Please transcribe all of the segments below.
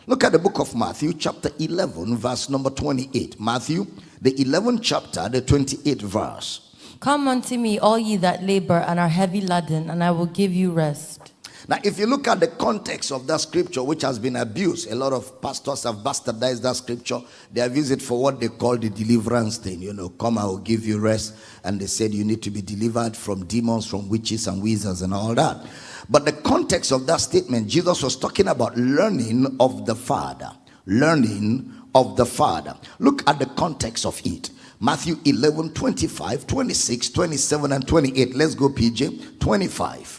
Look at the book of Matthew, chapter 11, verse number 28. Matthew, the 11th chapter, the 28th verse. Come unto me, all ye that labor and are heavy laden, and I will give you rest. Now, if you look at the context of that scripture, which has been abused, a lot of pastors have bastardized that scripture. They have used it for what they call the deliverance thing. Come, I will give you rest. And they said you need to be delivered from demons, from witches and wizards and all that. But the context of that statement, Jesus was talking about learning of the Father. Learning of the Father. Look at the context of it. Matthew 11, 25, 26, 27, and 28. Let's go, PJ. 25.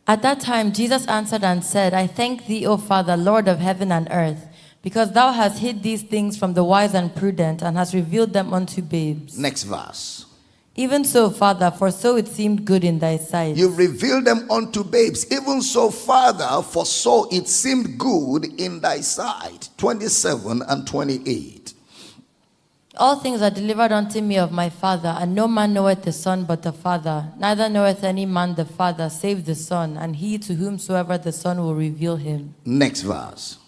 At that time Jesus answered and said, I thank thee, O Father, Lord of heaven and earth, because thou hast hid these things from the wise and prudent, and hast revealed them unto babes. Next verse. Even so, Father, for so it seemed good in thy sight. You've revealed them unto babes. Even so, Father, for so it seemed good in thy sight. 27 and 28. All things are delivered unto me of my Father, and no man knoweth the Son but the Father. Neither knoweth any man the Father save the Son, and he to whomsoever the Son will reveal him. Next verse.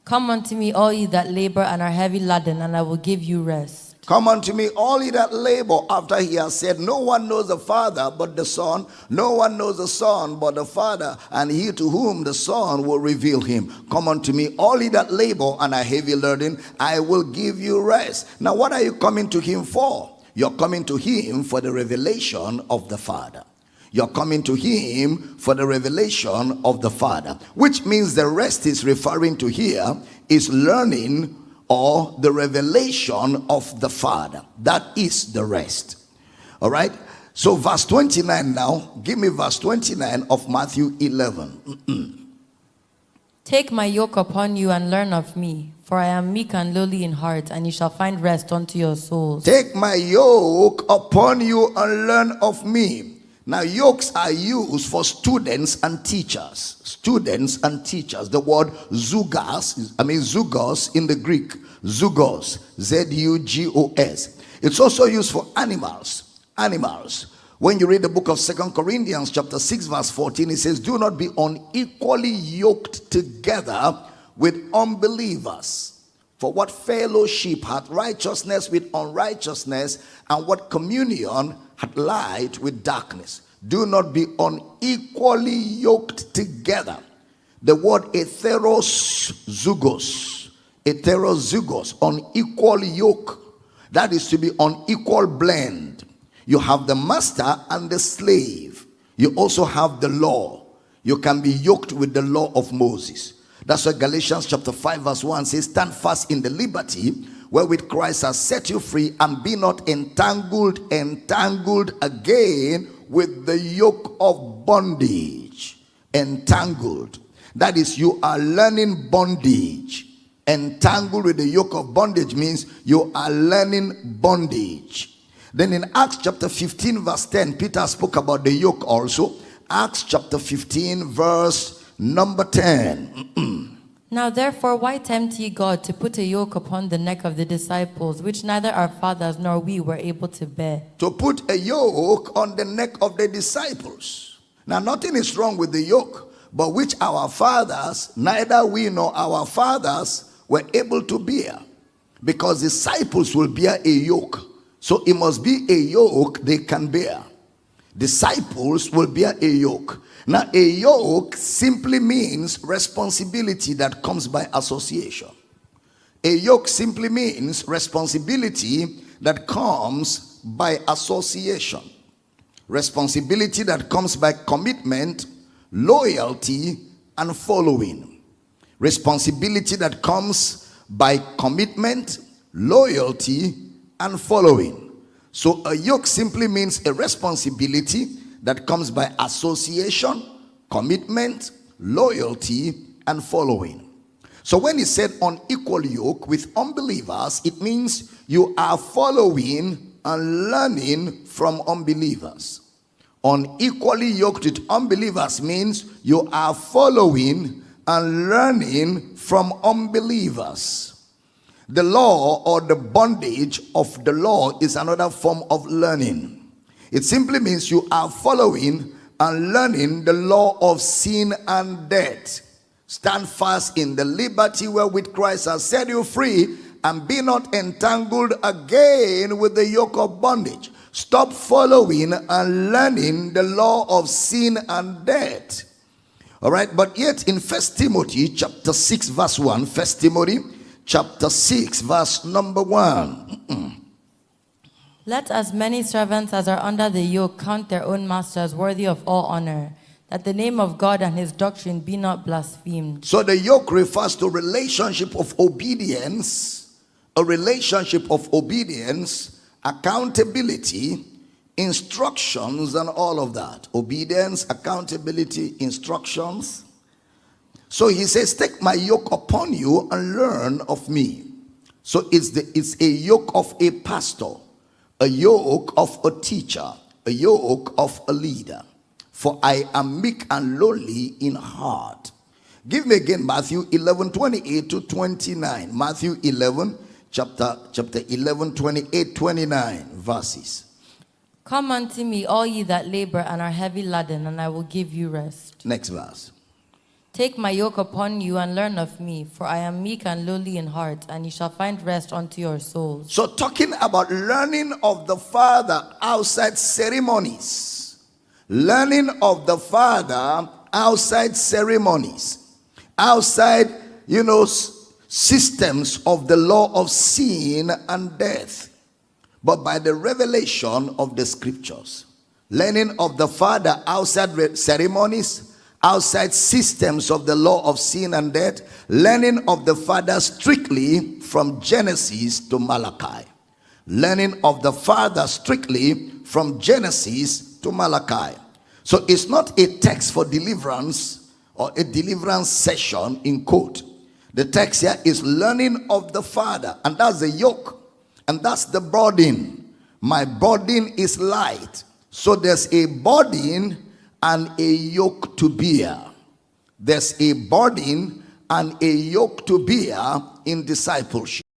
Come unto me, all ye that labor and are heavy laden, and I will give you rest. Come unto me, all ye that labor, after he has said, no one knows the Father but the Son, no one knows the Son but the Father, and he to whom the Son will reveal him. Come unto me, all ye that labor and are heavy laden, I will give you rest. Now, what are you coming to him for? You're coming to him for the revelation of the Father. You're coming to him for the revelation of the Father, which means the rest is referring to here is learning or the revelation of the Father. That is the rest. All right. So verse 29 now. Give me verse 29 of Matthew 11. Take my yoke upon you and learn of me, for I am meek and lowly in heart, and ye shall find rest unto your souls. Take my yoke upon you and learn of me. Now, yokes are used for students and teachers. Students and teachers. The word zugos in the Greek. Zugos. Z-U-G-O-S. It's also used for animals. Animals. When you read the book of 2 Corinthians chapter 6 verse 14, it says, do not be unequally yoked together with unbelievers. For what fellowship hath righteousness with unrighteousness, and what communion hath light with darkness? Do not be unequally yoked together. The word heterozygos, unequal yoke. That is to be unequal blend. You have the master and the slave. You also have the law. You can be yoked with the law of Moses. That's why Galatians chapter 5 verse 1 says, stand fast in the liberty wherewith Christ has set you free, and be not entangled again with the yoke of bondage. Entangled. That is, you are learning bondage. Entangled with the yoke of bondage means you are learning bondage. Then in Acts chapter 15 verse 10, Peter spoke about the yoke also. Acts chapter 15 verse number 10. Now therefore, why tempt ye God to put a yoke upon the neck of the disciples, which neither our fathers nor we were able to bear? To put a yoke on the neck of the disciples. Now nothing is wrong with the yoke, but which our fathers, neither we nor our fathers were able to bear. Because disciples will bear a yoke. So it must be a yoke they can bear. Disciples will bear a yoke. Now, a yoke simply means responsibility that comes by association. A yoke simply means responsibility that comes by association. Responsibility that comes by commitment, loyalty, and following. Responsibility that comes by commitment, loyalty, and following. So a yoke simply means a responsibility that comes by association, commitment, loyalty, and following. So when he said unequal yoke with unbelievers, it means you are following and learning from unbelievers. Unequally yoked with unbelievers means you are following and learning from unbelievers. The law or the bondage of the law is another form of learning. It simply means you are following and learning the law of sin and death. Stand fast in the liberty wherewith Christ has set you free, and be not entangled again with the yoke of bondage. Stop following and learning the law of sin and death. All right, but yet in 1 Timothy chapter 6 verse 1, 1 Timothy chapter 6 verse number 1. Let as many servants as are under the yoke count their own masters worthy of all honor, that the name of God and his doctrine be not blasphemed. So the yoke refers to relationship of obedience, a relationship of obedience, accountability, instructions, and all of that. Obedience, accountability, instructions. So he says, take my yoke upon you and learn of me. So it's a yoke of a pastor, a yoke of a teacher, a yoke of a leader. For I am meek and lowly in heart. Give me again Matthew 11:28 to 29. Matthew 11, chapter 11, 28, 29 verses. Come unto me, all ye that labor and are heavy laden, and I will give you rest. Next verse. Take my yoke upon you and learn of me, for I am meek and lowly in heart, and ye shall find rest unto your souls. So talking about learning of the Father outside ceremonies. Learning of the Father outside ceremonies. Outside, systems of the law of sin and death. But by the revelation of the scriptures. Learning of the Father outside ceremonies, outside systems of the law of sin and death. Learning of the Father strictly from Genesis to Malachi. Learning of the Father strictly from Genesis to Malachi. So it's not a text for deliverance or a deliverance session in quote. The text here is learning of the Father, and that's the yoke, and that's the burden. My burden is light. So there's a burden and a yoke to bear. There's a burden and a yoke to bear in discipleship.